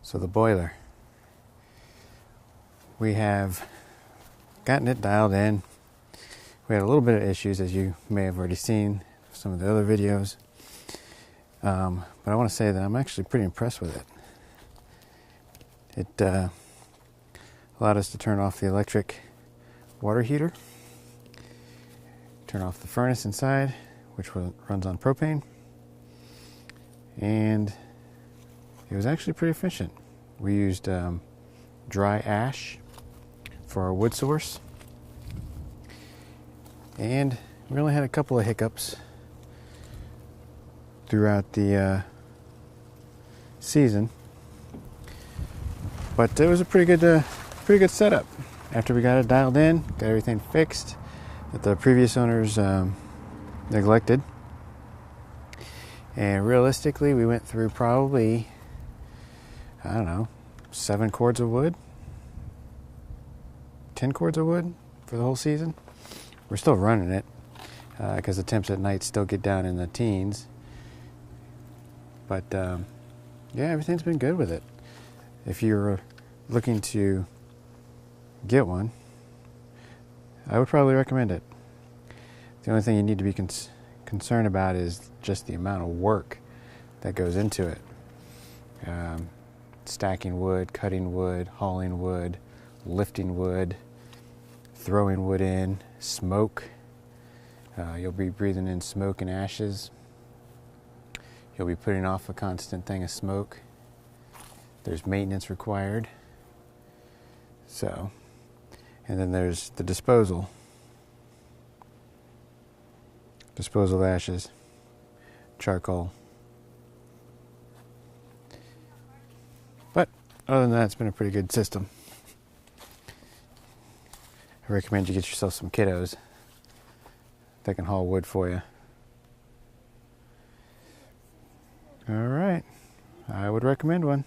So the boiler, we have gotten it dialed in. We had a little bit of issues, as you may have already seen some of the other videos. But I want to say that I'm actually pretty impressed with it. It allowed us to turn off the electric water heater, turn off the furnace inside, which runs on propane, and it was actually pretty efficient. We used dry ash for our wood source, and we only had a couple of hiccups throughout the season, but it was a pretty good setup. After we got it dialed in, got everything fixed that the previous owners neglected, and realistically, we went through probably, I don't know, 7 cords of wood, 10 cords of wood for the whole season. We're still running it because the temps at night still get down in the teens. But yeah, everything's been good with it. If you're looking to get one, I would probably recommend it. The only thing you need to be concerned about is just the amount of work that goes into it. Stacking wood, cutting wood, hauling wood, lifting wood, throwing wood in, smoke. You'll be breathing in smoke and ashes. You'll be putting off a constant thing of smoke. There's maintenance required. So, and then there's the disposal. Disposal of ashes, charcoal. But other than that, it's been a pretty good system. I recommend you get yourself some kiddos that can haul wood for you. All right, I would recommend one.